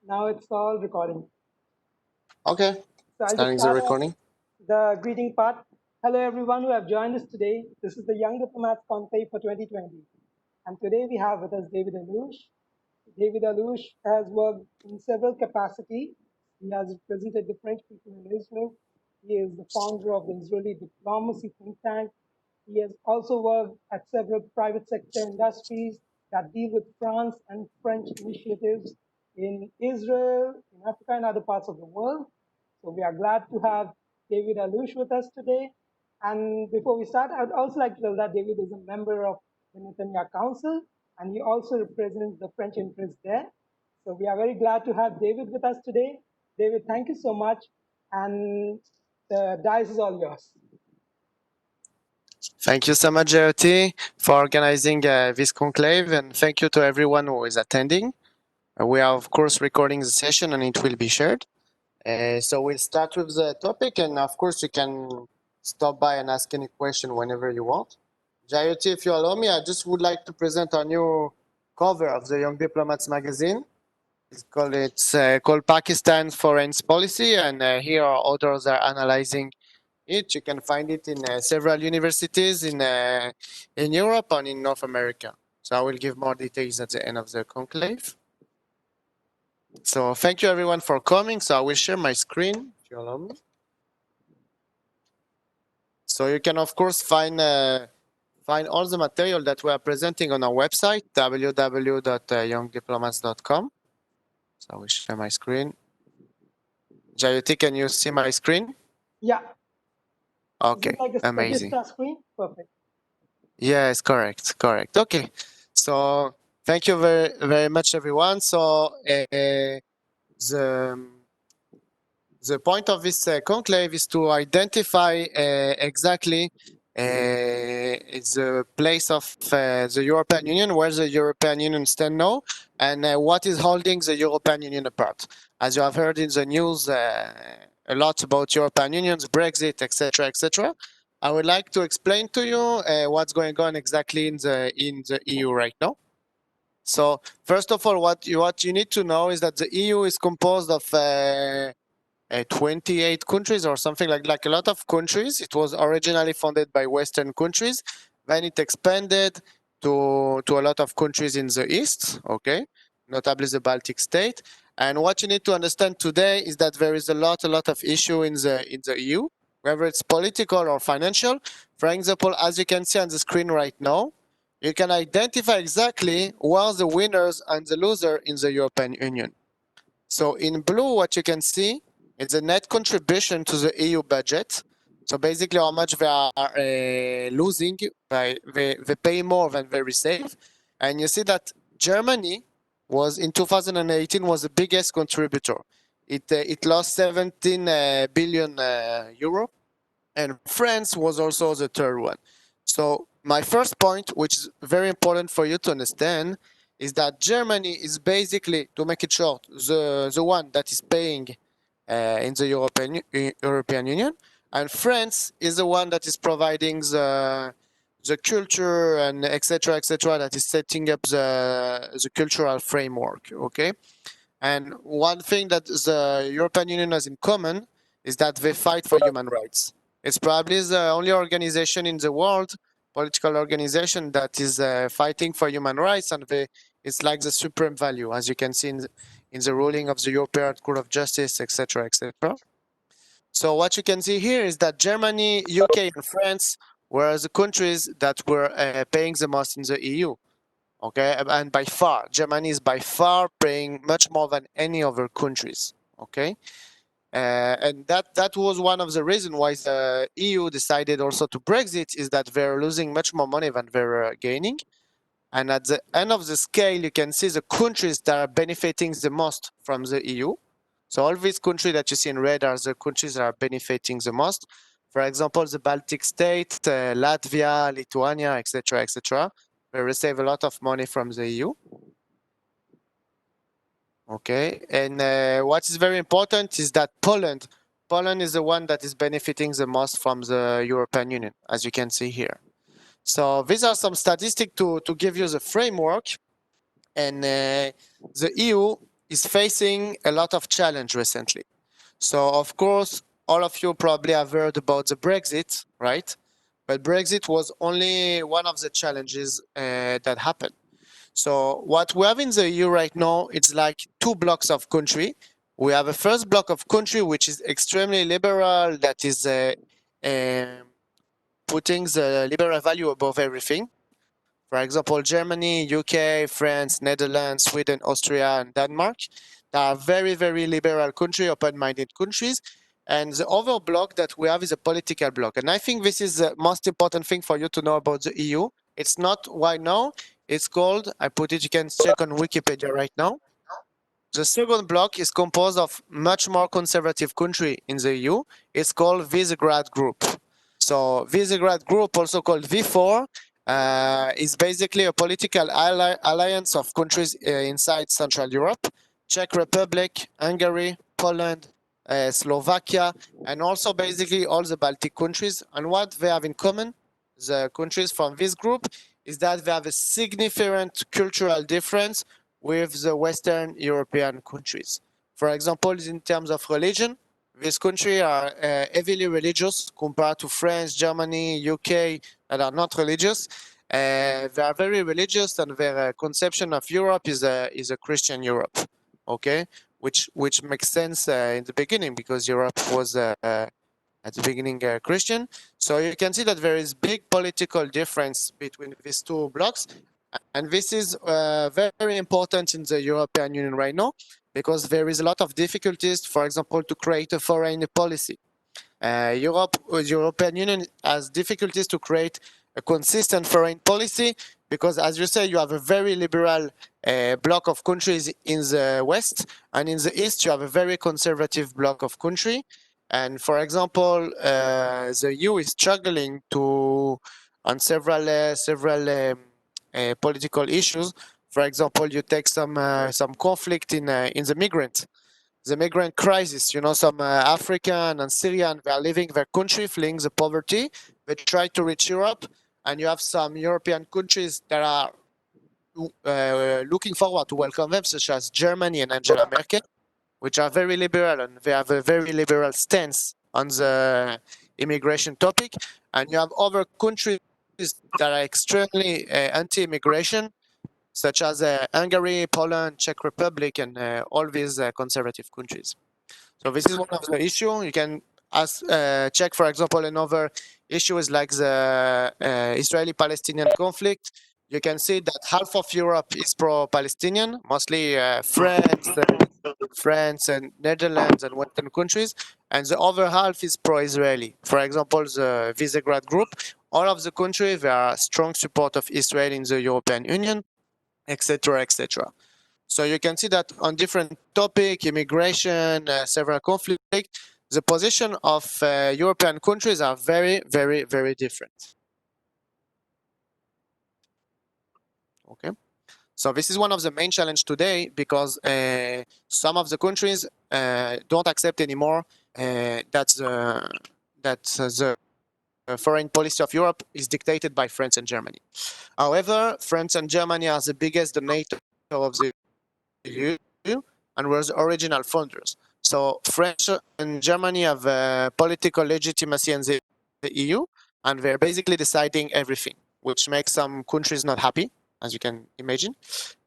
Now it's all recording. Okay, So I'll just starting the start off recording. the greeting part. Hello, everyone who have joined us today. This is the Young Diplomats Conclave for 2020. And today we have with us David Allouche. David Allouche has worked in several capacities. He has represented the French people in Israel. He is the founder of the Israeli Diplomacy think tank. He has also worked at several private sector industries that deal with France and French initiatives in Israel, in Africa, and other parts of the world. So we are glad to have David Allouche with us today. And before we start, I would also like to tell that David is a member of the Netanyahu Council, and he also represents the French interest there. So we are very glad to have David with us today. David, thank you so much. And the dice is all yours. Thank you so much, JOT, for organizing this conclave, and thank you to everyone who is attending. We are, of course, recording the session and it will be shared. So we'll start with the topic, and of course, you can stop by and ask any question whenever you want. JOT, if you allow me, I just would like to present our new cover of the Young Diplomats magazine. It's called Pakistan Foreign Policy, and here our authors are analyzing it. You can find it in several universities in Europe and in North America. So I will give more details at the end of the conclave. So thank you everyone for coming. So I will share my screen, if you allow me. So you can of course find all the material that we are presenting on our website, www.youngdiplomats.com. So I will share my screen. Jayoti, can you see my screen? Yeah. Okay, Is it like a amazing. Statista screen? Perfect. Yes, correct. Okay. So thank you very much, everyone. So the point of this conclave is to identify exactly the place of the European Union, where the European Union stand now, and what is holding the European Union apart. As you have heard in the news a lot about European Union's Brexit, etc., etc. I would like to explain to you what's going on exactly in the EU right now. So first of all, what you need to know is that the EU is composed of 28 countries or something like a lot of countries. It was originally founded by Western countries, then it expanded to a lot of countries in the East, okay, notably the Baltic state. And what you need to understand today is that there is a lot of issue in the EU, whether it's political or financial. For example, as you can see on the screen right now, you can identify exactly who are the winners and the losers in the European Union. So in blue, what you can see is the net contribution to the EU budget. So basically how much they are losing, they pay more than they receive. And you see that Germany was in 2018 was the biggest contributor. It lost 17 billion euro, and France was also the third one. So my first point, which is very important for you to understand, is that Germany is basically, to make it short, the one that is paying in the European Union, and France is the one that is providing the culture and etc. that is setting up the cultural framework. Okay, and one thing that the European Union has in common is that they fight for human rights. It's probably the only organization in the world, political organization, that is fighting for human rights, and it's like the supreme value, as you can see in the ruling of the European Court of Justice, etc., etc. So what you can see here is that Germany, UK, and France were the countries that were paying the most in the EU. Okay, and by far, Germany is by far paying much more than any other countries. Okay, and that was one of the reasons why the EU decided also to Brexit, is that they're losing much more money than they're gaining. And at the end of the scale, you can see the countries that are benefiting the most from the EU. So all these countries that you see in red are the countries that are benefiting the most. For example, the Baltic states, Latvia, Lithuania, etc., etc. They receive a lot of money from the EU. Okay, and what is very important is that Poland is the one that is benefiting the most from the European Union, as you can see here. So these are some statistics to give you the framework. And the EU is facing a lot of challenge recently. So of course, all of you probably have heard about the Brexit, right? But Brexit was only one of the challenges that happened. So what we have in the EU right now, it's like two blocks of country. We have a first block of country which is extremely liberal, that is um putting the liberal value above everything. For example, Germany, UK, France, Netherlands, Sweden, Austria, and Denmark. They are very, very liberal countries, open-minded countries. And the other block that we have is a political block. And I think this is the most important thing for you to know about the EU. It's not why now. It's called, I put it, you can check on Wikipedia right now. The second bloc is composed of much more conservative country in the EU. It's called Visegrad Group. So Visegrad Group, also called V4, is basically a political alliance of countries inside Central Europe: Czech Republic, Hungary, Poland, Slovakia, and also basically all the Baltic countries. And what they have in common, the countries from this group, is that they have a significant cultural difference with the Western European countries. For example, in terms of religion, these countries are heavily religious compared to France, Germany, UK that are not religious. They are very religious, and their conception of Europe is a Christian Europe. Okay, which makes sense in the beginning, because Europe was at the beginning Christian. So you can see that there is big political difference between these two blocks, and this is very important in the European Union right now, because there is a lot of difficulties, for example, to create a foreign policy. The European Union has difficulties to create a consistent foreign policy, because, as you say, you have a very liberal bloc of countries in the West, and in the East you have a very conservative bloc of country. And for example, the EU is struggling to on several political issues. For example, you take some conflict in the migrant crisis. You know, some African and Syrian, they are leaving their country, fleeing the poverty. They try to reach Europe, and you have some European countries that are looking forward to welcome them, such as Germany and Angela Merkel, which are very liberal, and they have a very liberal stance on the immigration topic. And you have other countries that are extremely anti-immigration, such as Hungary, Poland, Czech Republic, and all these conservative countries. So this is one of the issue. You can check, for example, another issue is like the Israeli-Palestinian conflict. You can see that half of Europe is pro-Palestinian, mostly France and Netherlands and Western countries, and the other half is pro-Israeli. For example, the Visegrad Group, all of the countries, they are strong support of Israel in the European Union, etc., etc. So you can see that on different topic, immigration, several conflict, the position of European countries are very, very, very different. Okay. So this is one of the main challenge today, because some of the countries don't accept anymore that the foreign policy of Europe is dictated by France and Germany. However, France and Germany are the biggest donator of the EU and were the original founders. So France and Germany have political legitimacy in the EU, and they're basically deciding everything, which makes some countries not happy, as you can imagine.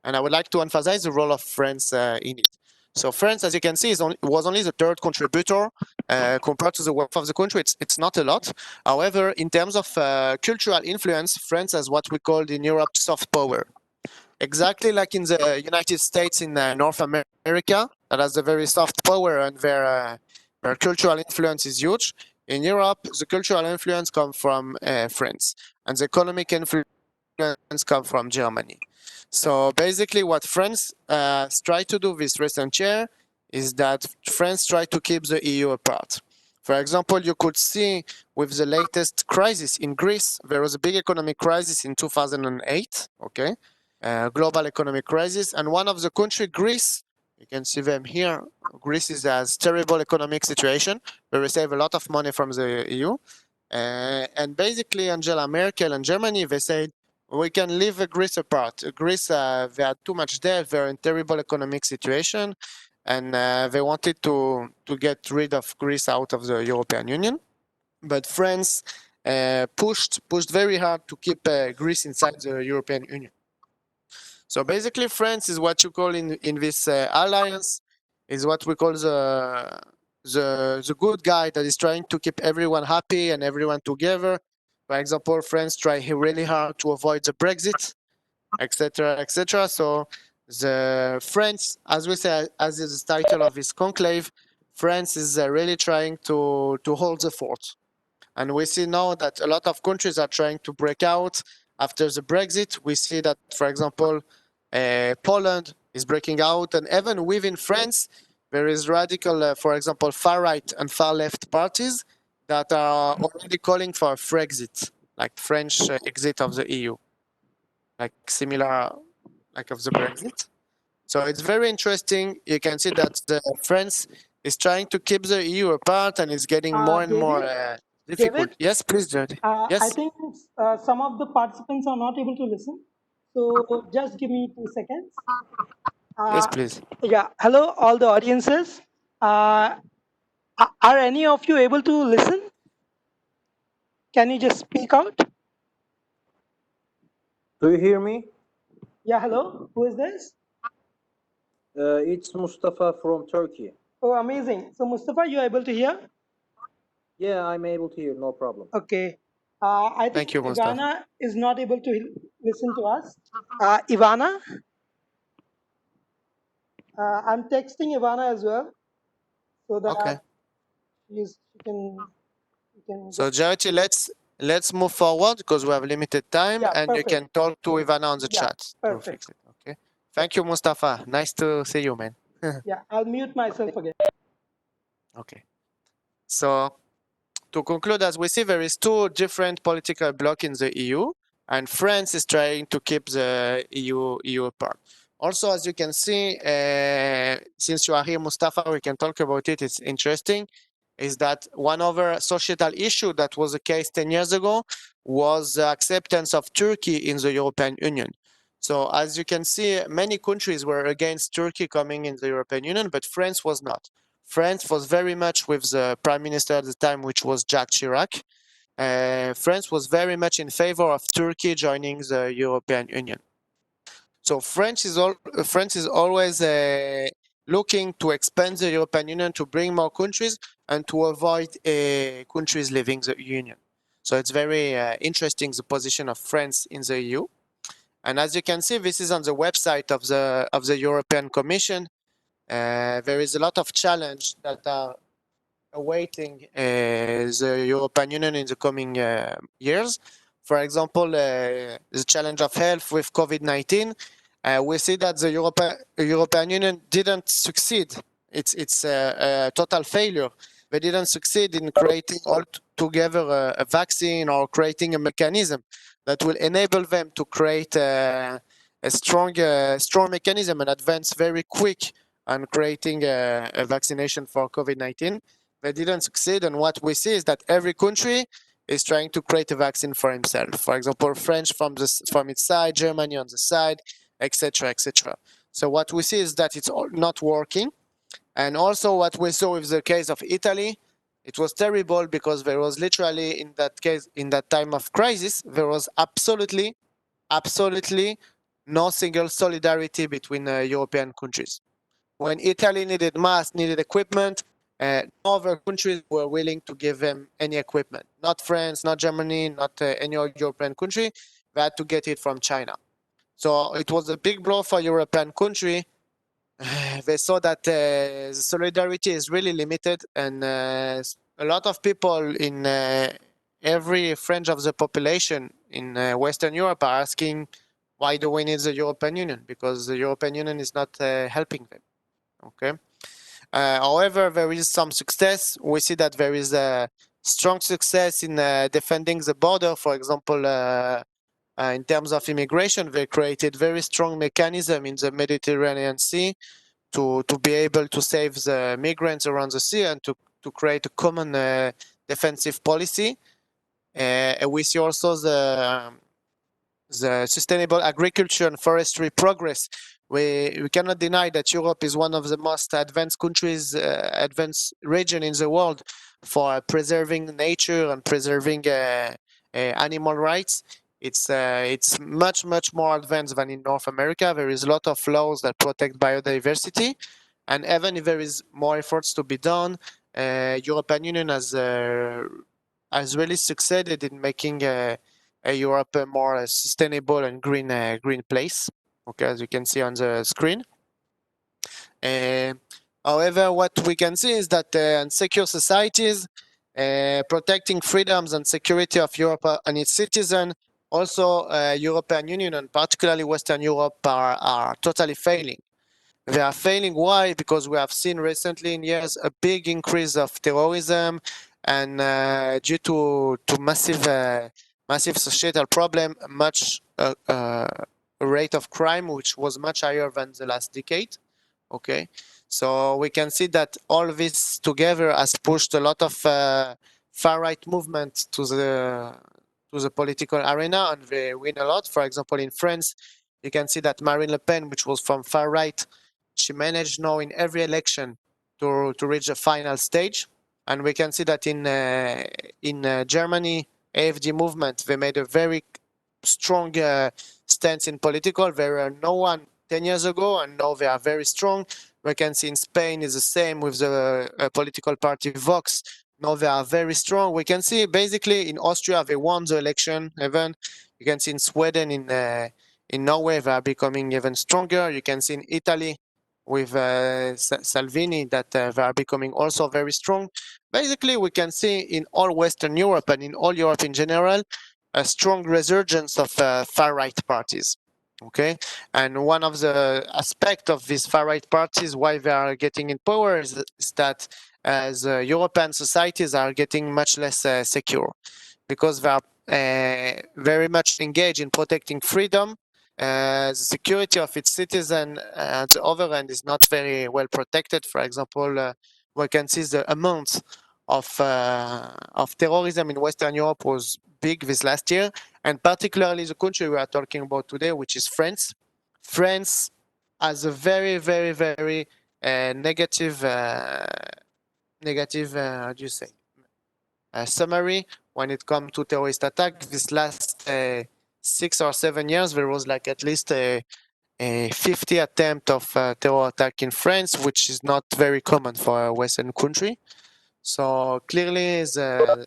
And I would like to emphasize the role of France in it. So France, as you can see, was only the third contributor compared to the wealth of the country. It's not a lot. However, in terms of cultural influence, France has what we call in Europe soft power. Exactly like in the United States, in North America, that has a very soft power, and their cultural influence is huge. In Europe, the cultural influence comes from France, and the economic influence comes from Germany. So basically, what France tried to do this recent year is that France tried to keep the EU apart. For example, you could see with the latest crisis in Greece, there was a big economic crisis in 2008, okay? Global economic crisis, and one of the country, Greece, you can see them here. Greece is a terrible economic situation. We receive a lot of money from the EU, and basically Angela Merkel and Germany, they said, we can leave Greece apart. Greece, they had too much debt. They're in terrible economic situation, and they wanted to get rid of Greece out of the European Union. But France pushed very hard to keep Greece inside the European Union. So basically, France is what you call in this alliance is what we call the good guy that is trying to keep everyone happy and everyone together. For example, France try really hard to avoid the Brexit, etc., etc. So the France, as we say, as is the title of this conclave, France is really trying to hold the fort. And we see now that a lot of countries are trying to break out after the Brexit. We see that, for example, Poland is breaking out, and even within France, there is radical, for example, far right and far left parties that are already calling for a Frexit, like French exit of the EU, like similar, like of the Brexit. So it's very interesting. You can see that the France is trying to keep the EU apart and is getting more and more David, difficult. David, Yes, please, Jody. I Yes, think some of the participants are not able to listen. So just give me 2 seconds. yes, Uh, please. yeah, hello, all the audiences. Are any of you able to listen? Can you just speak out? Do you hear me? Yeah, hello. Who is this? It's Mustafa from Turkey. Oh, amazing. So, Mustafa, you are able to hear? Yeah, I'm able to hear, no problem. Okay. I think Thank you, Mustafa. Ivana is not able to listen to us. Ivana, I'm texting Ivana as well so Okay. that she can So, just. Jody, let's move forward because we have limited time, Yeah, and you perfect. can talk to Ivana on the Yeah, chat to perfect. fix it. Okay. Thank perfect. you, Mustafa. Nice to see you, man. Yeah, I'll mute myself again. Okay. So to conclude, as we see, there is two different political blocs in the EU, and France is trying to keep the EU apart. Also, as you can see, since you are here, Mustafa, we can talk about it. It's interesting. Is that one other societal issue that was the case 10 years ago was the acceptance of Turkey in the European Union. So as you can see, many countries were against Turkey coming in the European Union, but France was not. France was very much with the prime minister at the time, which was Jacques Chirac. France was very much in favor of Turkey joining the European Union. So France is always looking to expand the European Union to bring more countries and to avoid countries leaving the Union. So it's very interesting the position of France in the EU. And as you can see, this is on the website of the European Commission. There is a lot of challenge that are awaiting the European Union in the coming years. For example, the challenge of health with COVID-19. We see that the European Union didn't succeed. It's a total failure. They didn't succeed in creating all together a vaccine or creating a mechanism that will enable them to create a strong mechanism and advance very quick on creating a vaccination for COVID-19. They didn't succeed, and what we see is that every country is trying to create a vaccine for himself. For example, French from its side, Germany on the side, etc., etc. So what we see is that it's not working, and also what we saw with the case of Italy, it was terrible because there was literally in that case, in that time of crisis, there was absolutely no single solidarity between European countries. When Italy needed masks, needed equipment, no other countries were willing to give them any equipment. Not France, not Germany, not any other European country. They had to get it from China. So it was a big blow for European country. They saw that the solidarity is really limited, and a lot of people in every fringe of the population in Western Europe are asking, why do we need the European Union? Because the European Union is not helping them. Okay. However, there is some success. We see that there is a strong success in defending the border. For example, in terms of immigration, they created very strong mechanism in the Mediterranean Sea to be able to save the migrants around the sea and to create a common defensive policy. We see also the sustainable agriculture and forestry progress, we cannot deny that Europe is one of the most advanced countries, advanced region in the world for preserving nature and preserving animal rights. It's much more advanced than in North America. There is a lot of laws that protect biodiversity, and even if there is more efforts to be done, European Union has really succeeded in making Europe a more sustainable and green place. Okay, as you can see on the screen. Uh, However, what we can see is that unsecure societies, protecting freedoms and security of Europe and its citizens, also European Union and particularly Western Europe are totally failing. They are failing. Why? Because we have seen recently in years a big increase of terrorism, and due to massive societal problem, much rate of crime which was much higher than the last decade. Okay, so we can see that all this together has pushed a lot of far right movement to the political arena, and they win a lot. For example, in France, you can see that Marine Le Pen, which was from far right, she managed now in every election to reach the final stage. And we can see that in Germany, AfD movement, they made a very strong stance in political. There were no one 10 years ago, and now they are very strong. We can see in Spain is the same with the political party Vox. Now they are very strong. We can see basically in Austria they won the election even. You can see in Sweden, in Norway they are becoming even stronger. You can see in Italy with Salvini that they are becoming also very strong. Basically, we can see in all Western Europe and in all Europe in general a strong resurgence of far-right parties. Okay, and one of the aspects of these far-right parties, why they are getting in power, is that the European societies are getting much less secure because they are very much engaged in protecting freedom. The security of its citizen at the other end is not very well protected. For example, we can see the amount of terrorism in Western Europe was big this last year, and particularly the country we are talking about today, which is France. France has a very negative how do you say summary when it comes to terrorist attack. This last 6 or 7 years, there was like at least a 50 attempt of terror attack in France, which is not very common for a Western country. So clearly, the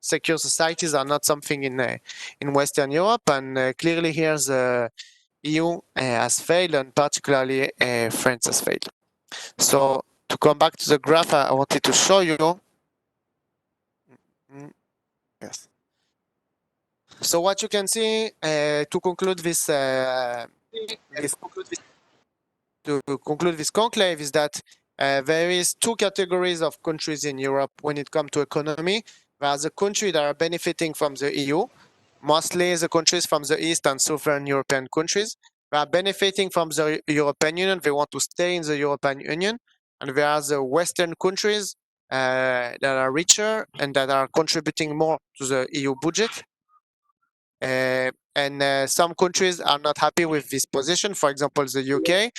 secure societies are not something in Western Europe, and clearly here the EU has failed, and particularly France has failed. So to come back to the graph, I wanted to show you. Yes. So what you can see to conclude this conclave is that there is two categories of countries in Europe when it comes to economy. There are the countries that are benefiting from the EU, mostly the countries from the East and Southern European countries. They are benefiting from the European Union. They want to stay in the European Union. And there are the Western countries that are richer and that are contributing more to the EU budget. And some countries are not happy with this position. For example, the UK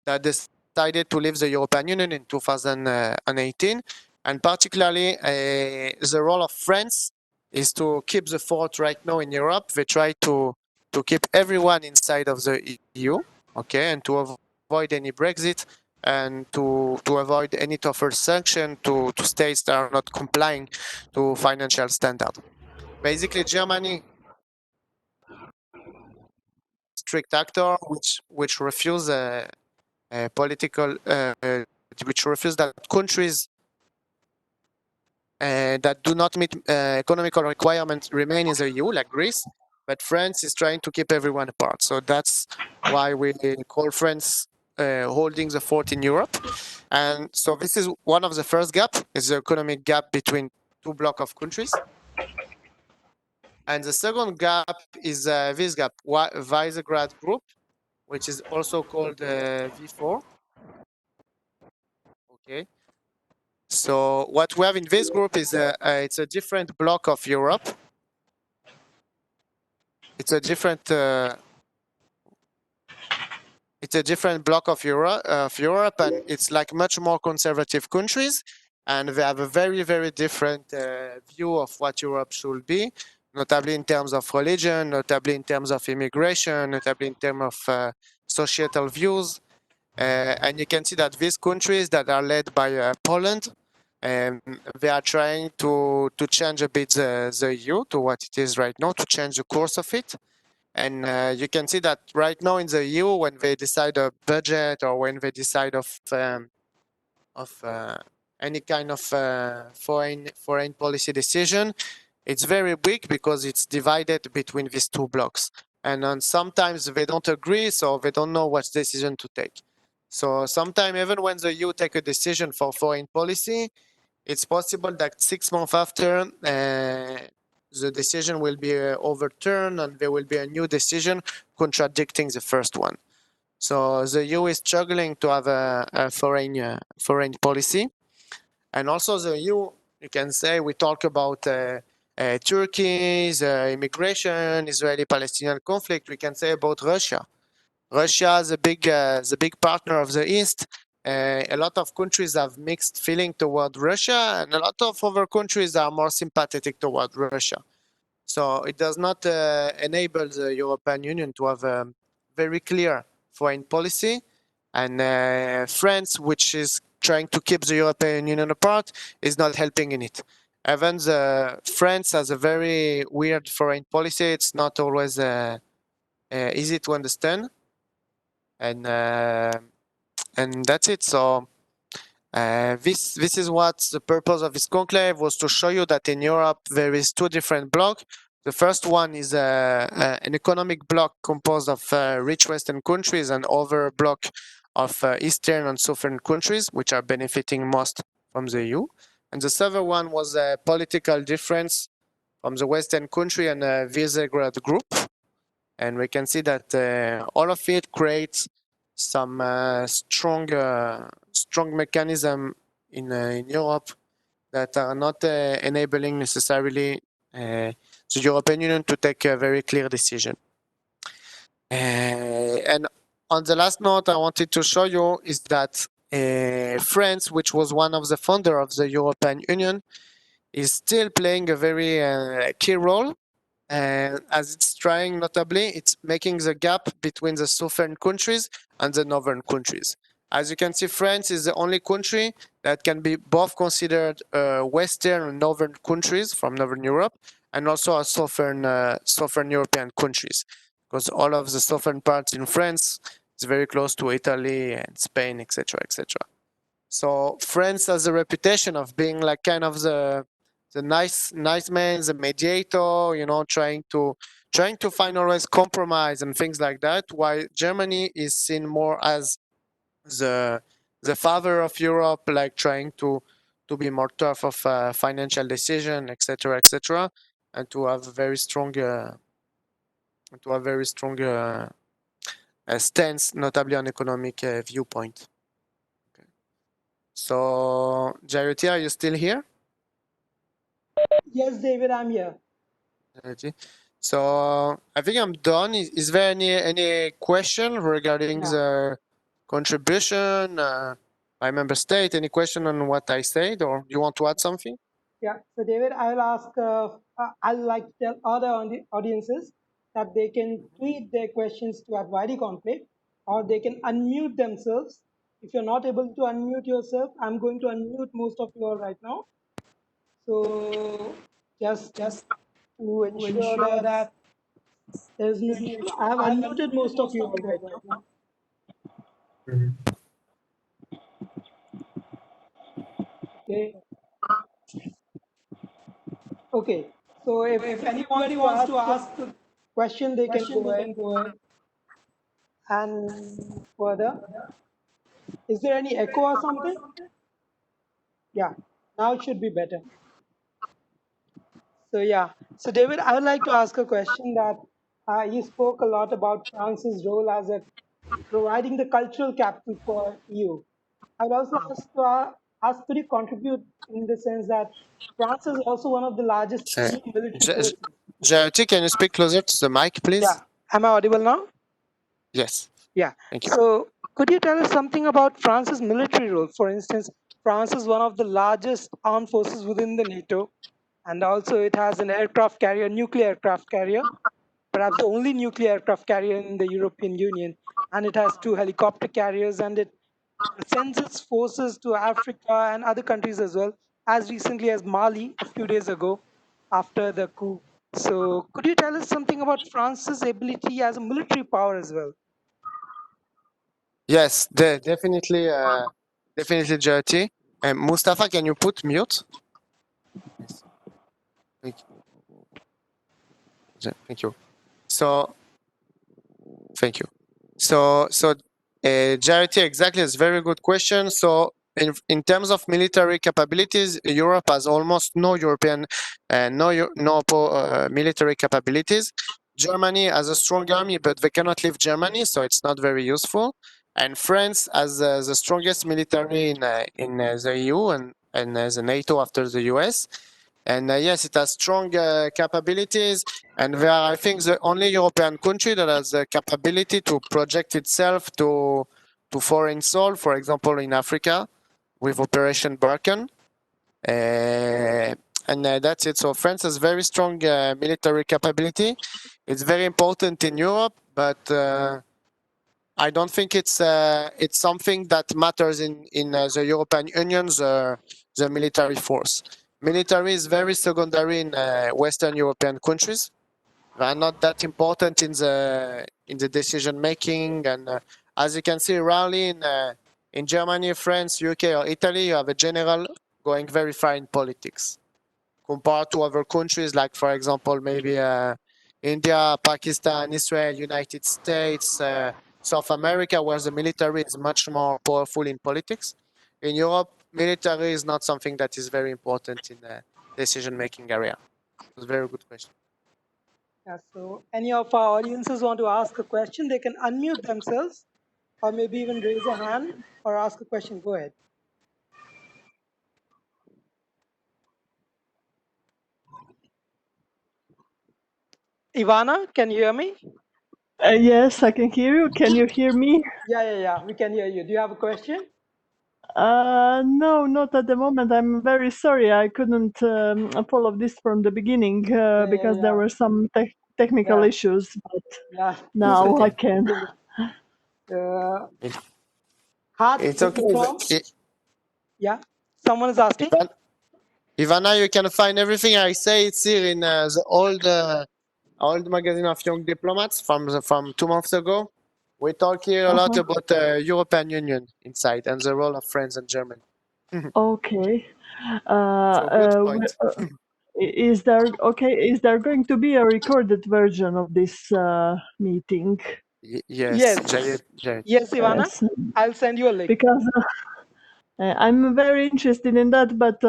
that decided to leave the European Union in 2018. And particularly, the role of France is to keep the fort right now in Europe. They try to keep everyone inside of the EU, okay, and to avoid any Brexit and to avoid any tougher sanction to states that are not complying to financial standard. Basically, Germany strict actor which refuse political which refuse that countries that do not meet economical requirements remain in the EU, like Greece, but France is trying to keep everyone apart. So that's why we call France holding the fort in Europe. And so this is one of the first gap, is the economic gap between two block of countries. And the second gap is this gap, Visegrad Group, which is also called V4. Okay. So what we have in this group is it's a different block of Europe. it's a different block of Europe, and it's like much more conservative countries, and they have a very, very different view of what Europe should be, notably in terms of religion, notably in terms of immigration, notably in terms of societal views. And you can see that these countries that are led by Poland, they are trying to change a bit the EU to what it is right now, to change the course of it. And you can see that right now in the EU, when they decide a budget or when they decide of any kind of foreign policy decision, it's very weak because it's divided between these two blocks. And sometimes they don't agree, so they don't know what decision to take. So sometimes even when the EU take a decision for foreign policy, it's possible that 6 months after, the decision will be overturned and there will be a new decision contradicting the first one. So the EU is struggling to have a foreign policy. And also the EU, you can say, we talk about Turkey's immigration, Israeli-Palestinian conflict. We can say about Russia. Russia is the big partner of the East. A lot of countries have mixed feeling toward Russia, and a lot of other countries are more sympathetic toward Russia. So it does not enable the European Union to have a very clear foreign policy. And France, which is trying to keep the European Union apart, is not helping in it. Even France has a very weird foreign policy. It's not always easy to understand. And that's it. So this is what the purpose of this conclave was, to show you that in Europe there is two different blocks. The first one is an economic bloc composed of rich Western countries and other bloc of Eastern and Southern countries, which are benefiting most from the EU. And the second one was a political difference from the Western country and Visegrad group. And we can see that all of it creates some strong mechanism in Europe that are not enabling necessarily the European Union to take a very clear decision. And on the last note I wanted to show you is that France, which was one of the founders of the European Union, is still playing a very key role. As it's trying, notably, it's making the gap between the southern countries and the northern countries. As you can see, France is the only country that can be both considered Western and Northern countries from Northern Europe, and also a Southern European countries, because all of the southern parts in France is very close to Italy and Spain, etc., etc. So France has a reputation of being like kind of the nice man, the mediator, you know, trying to find always compromise and things like that. While Germany is seen more as the father of Europe, like trying to be more tough of financial decision, etc., etc., and to have a very strong stance, notably on economic viewpoint. Okay. So, Jayoti, are you still here? Yes, David, I'm here. So I think I'm done. Is there any question regarding the contribution by member state? Any question on what I said, or you want to add something? Yeah. So, David, I'll ask. I'd like to tell other audiences that they can tweet their questions to Advisory Conclave, or they can unmute themselves. If you're not able to unmute yourself, I'm going to unmute most of you all right now. So, just to ensure that there's no, I have unmuted most of you all right now. Okay. Okay. So if anybody wants to ask a question, they can go ahead. And further, is there any echo or something? Yeah. Now it should be better. So yeah. So David, I would like to ask a question that you spoke a lot about France's role as a providing the cultural capital for EU. I would also ask, could you contribute in the sense that France is also one of the largest EU military forces? Jarity, can you speak closer to the mic, please? Yeah. Am I audible now? Yes. Yeah. Thank you. So, could you tell us something about France's military role? For instance, France is one of the largest armed forces within the NATO, and also it has an aircraft carrier, nuclear aircraft carrier, perhaps the only nuclear aircraft carrier in the European Union, and it has two helicopter carriers, and it sends its forces to Africa and other countries as well, as recently as Mali a few days ago after the coup. So, could you tell us something about France's ability as a military power as well? Yes, definitely, definitely, Jarity. Mustafa, can you put mute? Yes. Thank you. Thank you. So, thank you. So, Jarity, exactly, it's a very good question. So, in terms of military capabilities, Europe has almost no European, military capabilities. Germany has a strong army, but they cannot leave Germany, so it's not very useful. And France has the strongest military in the EU and the NATO after the US. And yes, it has strong capabilities. And we are, I think, the only European country that has the capability to project itself to foreign soil, for example, in Africa with Operation Barkhane. And that's it. So France has very strong military capability. It's very important in Europe, but I don't think it's something that matters in the European Union, the military force. Military is very secondary in Western European countries. They are not that important in the decision making, and as you can see, rarely in Germany, France, UK, or Italy, you have a general going very far in politics compared to other countries like, for example, maybe India, Pakistan, Israel, United States, South America, where the military is much more powerful in politics. In Europe, military is not something that is very important in the decision-making area. It's a very good question. Yeah, so any of our audiences want to ask a question, they can unmute themselves or maybe even raise a hand or ask a question. Go ahead. Ivana, can you hear me? Yes, I can hear you. Can you hear me? Yeah, we can hear you. Do you have a question? No, not at the moment. I'm very sorry. I couldn't follow this from the beginning because there were some technical Yeah, issues, but yeah. It's now I okay. can. Uh, It, Hart it's okay. Tom? Yeah, someone is asking. Ivana, you can find everything I say. It's here in the old magazine of Young Diplomats from 2 months ago. We talk here a lot about the European Union inside and the role of France and Germany. Okay. So good Uh, point. is there okay? Is there going to be a recorded version of this meeting? Yes, Yes, Jayet. yes, Ivana. Yes, I'll send you a link. because I'm very interested in that, but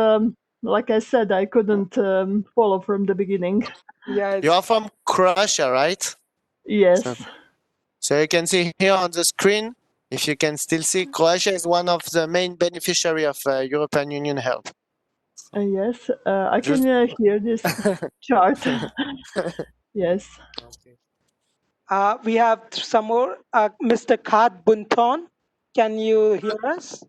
like I said, I couldn't follow from the beginning. Yeah, You are from Croatia, right? So, Yes, so you can see here on the screen, if you can still see, Croatia is one of the main beneficiary of European Union help. yes, I can Just hear this chart. Yes. okay. we have some more. Mr. Khat Bunton, can you hear us?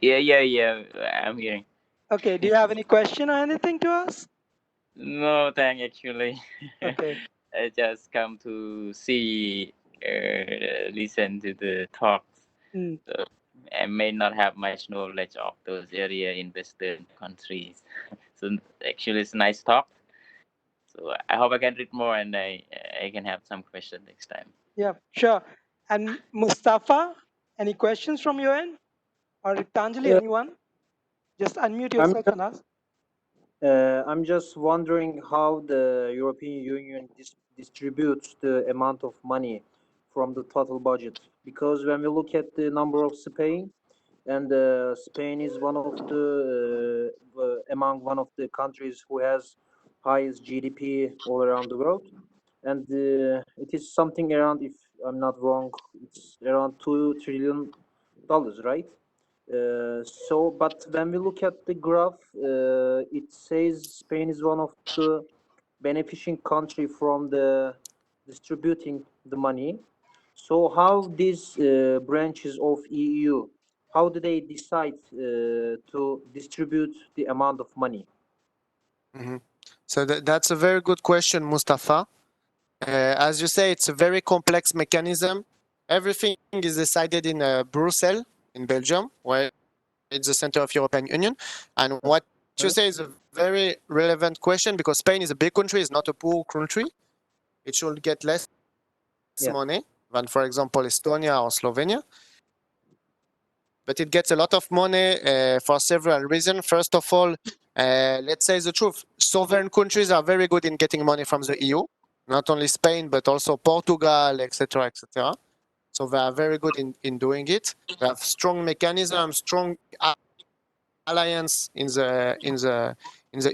Yeah. I'm hearing. Okay, do you have any question or anything to us? No, thank actually. Okay. I just come to see, listen to the talks. Mm. So I may not have much knowledge of those area in Western countries. So actually, it's a nice talk. So I hope I can read more and I can have some question next time. Yeah, sure. And Mustafa, any questions from your end? Or Ritanjali, Uh, anyone? Just unmute I'm yourself and ask. I'm just wondering how the European Union distributes the amount of money from the total budget. Because when we look at the number of Spain, and Spain is one of the among one of the countries who has highest GDP all around the world, and it is something around, if I'm not wrong, it's around $2 trillion, right? But when we look at the graph, it says Spain is one of the benefiting country from the distributing the money. So how these branches of EU, how do they decide to distribute the amount of money? So that's a very good question, Mustafa. As you say, it's a very complex mechanism. Everything is decided in Brussels, in Belgium, where it's the center of European Union. And what you say is a very relevant question because Spain is a big country, it's not a poor country. It should get less Yeah. money than, for example, Estonia or Slovenia. But it gets a lot of money for several reasons. First of all, let's say the truth, sovereign countries are very good in getting money from the EU, not only Spain, but also Portugal, etc., etc. So they are very good in doing it. They have strong mechanisms, strong alliance in the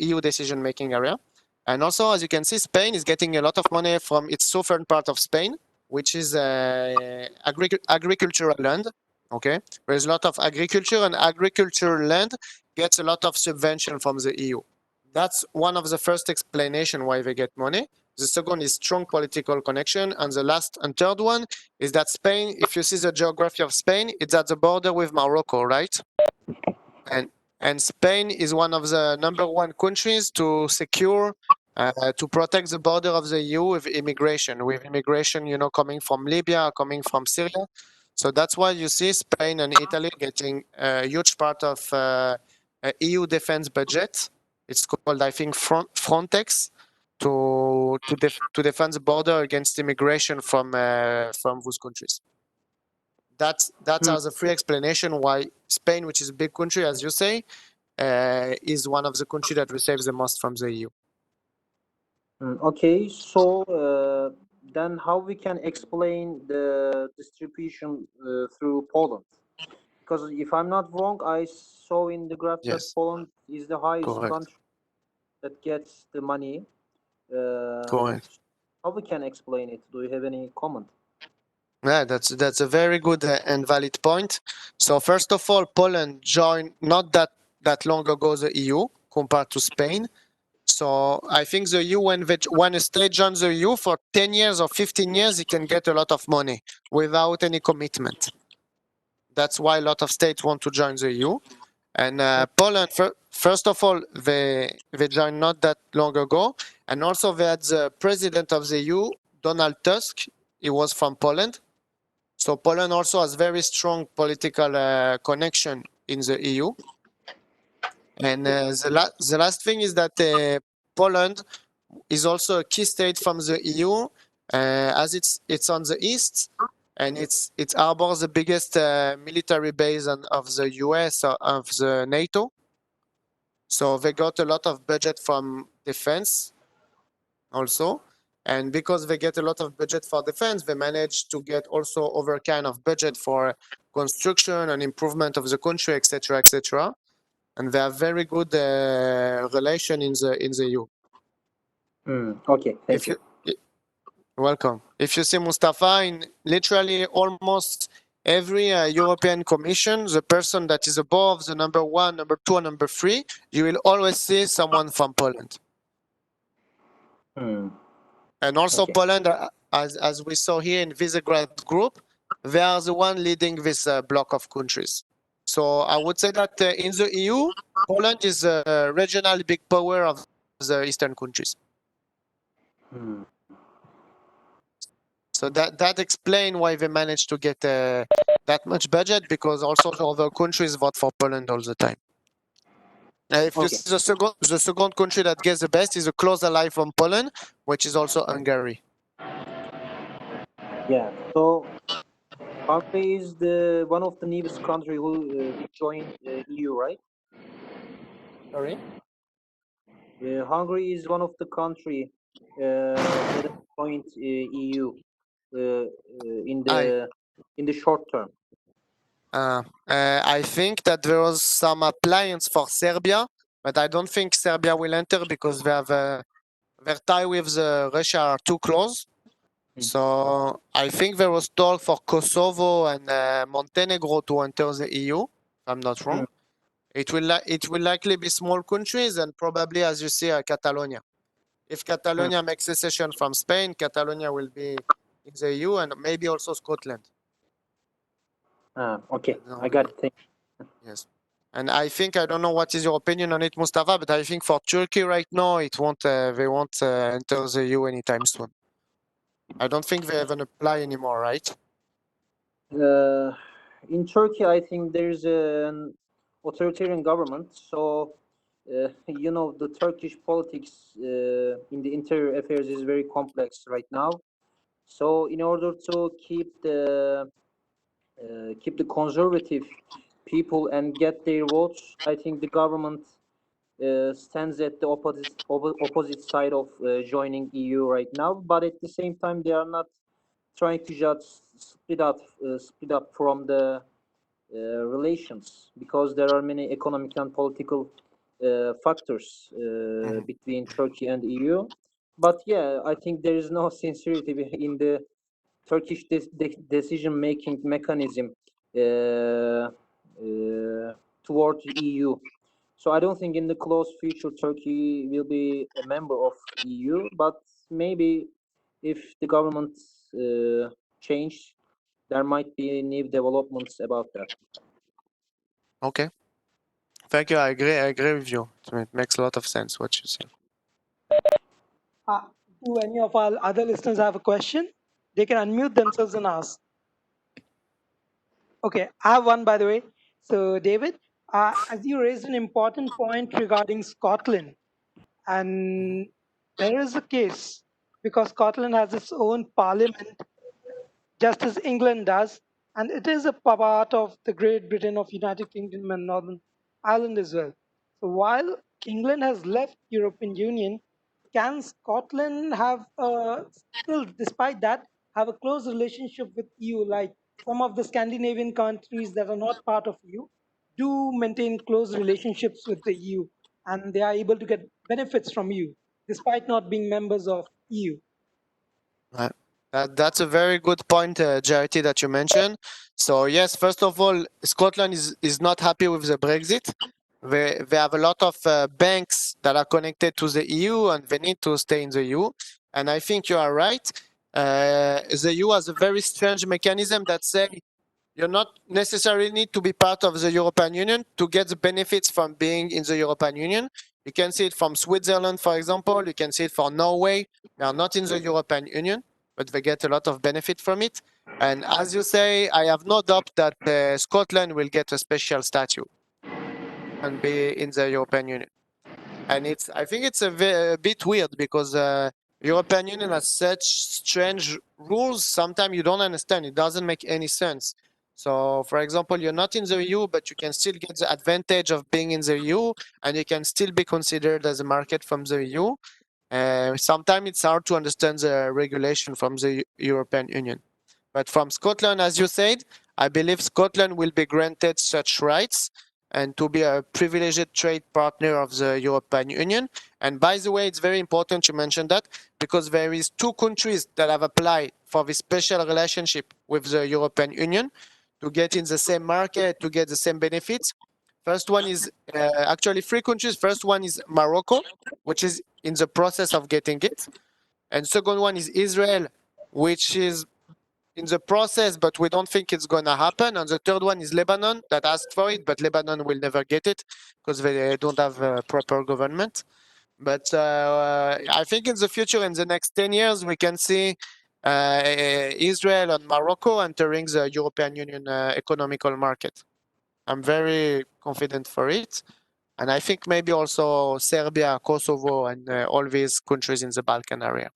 EU decision-making area. And also, as you can see, Spain is getting a lot of money from its southern part of Spain, which is agricultural land. Okay, there's a lot of agriculture, and agricultural land gets a lot of subvention from the EU. That's one of the first explanation why they get money. The second is strong political connection, and the last and third one is that Spain, if you see the geography of Spain, it's at the border with Morocco, right? And Spain is one of the number one countries to secure, to protect the border of the EU with immigration, coming from Libya, coming from Syria. So that's why you see Spain and Italy getting a huge part of EU defense budget. It's called, I think, Frontex, to defend the border against immigration from those countries. That's as a free explanation why Spain, which is a big country, as you say, is one of the countries that receives the most from the EU. Okay, so then how we can explain the distribution through Poland? Because if I'm not wrong, I saw in the graph that Yes, Poland is the highest correct. country that gets the money. Correct. How we can explain it? Do you have any comment? Yeah, that's a very good and valid point. So first of all, Poland joined not that long ago the EU compared to Spain. So I think the EU, when a state joins the EU for 10 years or 15 years, it can get a lot of money without any commitment. That's why a lot of states want to join the EU. And Poland, first of all, they joined not that long ago. And also they had the president of the EU, Donald Tusk. He was from Poland. So Poland also has very strong political connection in the EU. And the last thing is that Poland is also a key state from the EU, as it's on the east, and it harbors the biggest military base of the US or of the NATO. So they got a lot of budget from defense also. And because they get a lot of budget for defense, they manage to get also other kind of budget for construction and improvement of the country, etc., etc. And they have very good relation in the EU. Okay, thank you. Welcome. If you see, Mustafa, in literally almost every European Commission, the person that is above the number 1, number 2, and number 3, you will always see someone from Poland. And also Okay. Poland, as we saw here in Visegrad Group, they are the one leading this block of countries. So I would say that in the EU, Poland is a regional big power of the Eastern countries. So that explains why they managed to get that much budget, because also the other countries vote for Poland all the time. If you see the second country that gets the best is a close ally from Poland, which is also Hungary. Yeah. So Hungary is the one of the newest country who joined EU, right? Sorry. Hungary is one of the country that joined EU in the short term. I think that there was some alliance for Serbia, but I don't think Serbia will enter because they have their tie with the Russia are too close. So I think there was talk for Kosovo and Montenegro to enter the EU, if I'm not wrong. It will likely be small countries and probably, as you see, Catalonia. If Catalonia makes secession from Spain, Catalonia will be in the EU and maybe also Scotland. Okay, No, I got it. yes. And I think, I don't know what is your opinion on it, Mustafa, but I think for Turkey right now, it won't, they won't enter the EU anytime soon. I don't think they even apply anymore, right? In Turkey, I think there's an authoritarian government. So, you know, the Turkish politics in the interior affairs is very complex right now. So, in order to keep the conservative people and get their votes, I think the government stands at the opposite side of joining EU right now. But at the same time, they are not trying to just split up from the relations, because there are many economic and political factors between Turkey and EU. But yeah, I think there is no sincerity in the Turkish decision-making mechanism toward EU. So I don't think in the close future Turkey will be a member of EU, but maybe if the government change, there might be new developments about that. Okay. Thank you. I agree with you. It makes a lot of sense what you say. Do any of our other listeners have a question? They can unmute themselves and ask. Okay, I have one, by the way. So, David, as you raised an important point regarding Scotland, and there is a case because Scotland has its own parliament, just as England does, and it is a part of the Great Britain of United Kingdom and Northern Ireland as well. So while England has left European Union, can Scotland have still, despite that, have a close relationship with EU? Like some of the Scandinavian countries that are not part of EU do maintain close relationships with the EU, and they are able to get benefits from EU despite not being members of EU. Right. That's a very good point, Charity, that you mentioned. So yes, first of all, Scotland is not happy with the Brexit. They have a lot of banks that are connected to the EU and they need to stay in the EU. And I think you are right. The EU has a very strange mechanism that say you not necessarily need to be part of the European Union to get the benefits from being in the European Union. You can see it from Switzerland, for example. You can see it for Norway. They are not in the European Union, but they get a lot of benefit from it. And as you say, I have no doubt that Scotland will get a special statute and be in the European Union. And I think it's a bit weird because European Union has such strange rules. Sometimes you don't understand. It doesn't make any sense. So, for example, you're not in the EU, but you can still get the advantage of being in the EU, and you can still be considered as a market from the EU. Sometimes it's hard to understand the regulation from the European Union. But from Scotland, as you said, I believe Scotland will be granted such rights and to be a privileged trade partner of the European Union. And by the way, it's very important to mention that because there is two countries that have applied for this special relationship with the European Union to get in the same market, to get the same benefits. First one is actually three countries. First one is Morocco, which is in the process of getting it. And second one is Israel, which is in the process, but we don't think it's going to happen. And the third one is Lebanon that asked for it, but Lebanon will never get it because they don't have a proper government. But I think in the future, in the next 10 years, we can see Israel and Morocco entering the European Union economical market. I'm very confident for it. And I think maybe also Serbia, Kosovo, and all these countries in the Balkan area.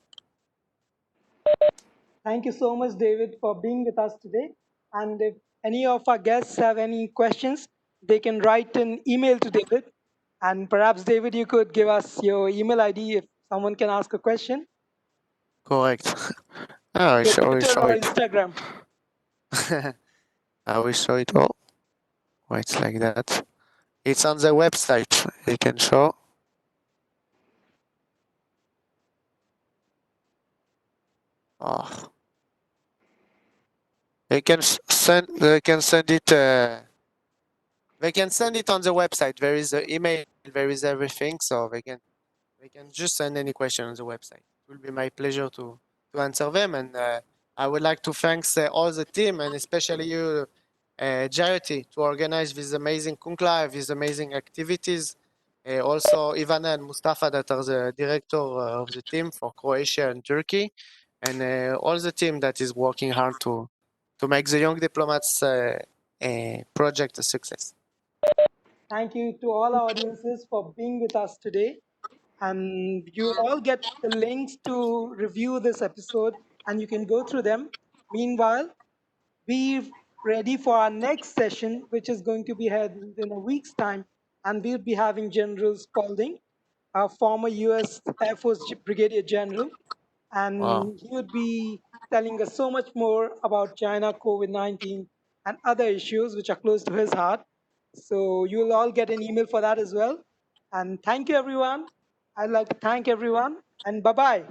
Thank you so much, David, for being with us today. And if any of our guests have any questions, they can write an email to David. And perhaps, David, you could give us your email ID if someone can ask a question. Correct. I Your will Twitter show or it. Instagram. I will show it all. Why it's like that? It's on the website. You can show. Oh. They can send. They can send it. They can send it on the website. There is the email. There is everything. So they They can just send any question on the website. It will be my pleasure to answer them. And I would like to thank all the team and especially you, Charity, to organize this amazing conclave, these amazing activities. Also, Ivana and Mustafa, that are the director of the team for Croatia and Turkey, and all the team that is working hard to make the Young Diplomats project a success. Thank you to all our audiences for being with us today. And you all get the links to review this episode and you can go through them. Meanwhile, be ready for our next session, which is going to be held in a week's time. And we'll be having General Spalding, a former US Air Force Brigadier General. Wow. And he would be telling us so much more about China, COVID 19, and other issues which are close to his heart. So you'll all get an email for that as well. And thank you, everyone. I'd like to thank everyone. And bye bye.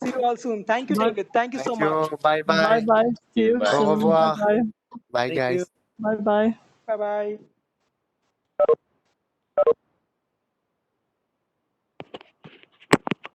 See you all soon. Thank you, Bye David. Thank you so Thank much. you. Bye bye. bye. Bye. See you Bye. Au soon. Bye revoir. bye. Bye, Thank you. guys. Bye bye. Bye bye.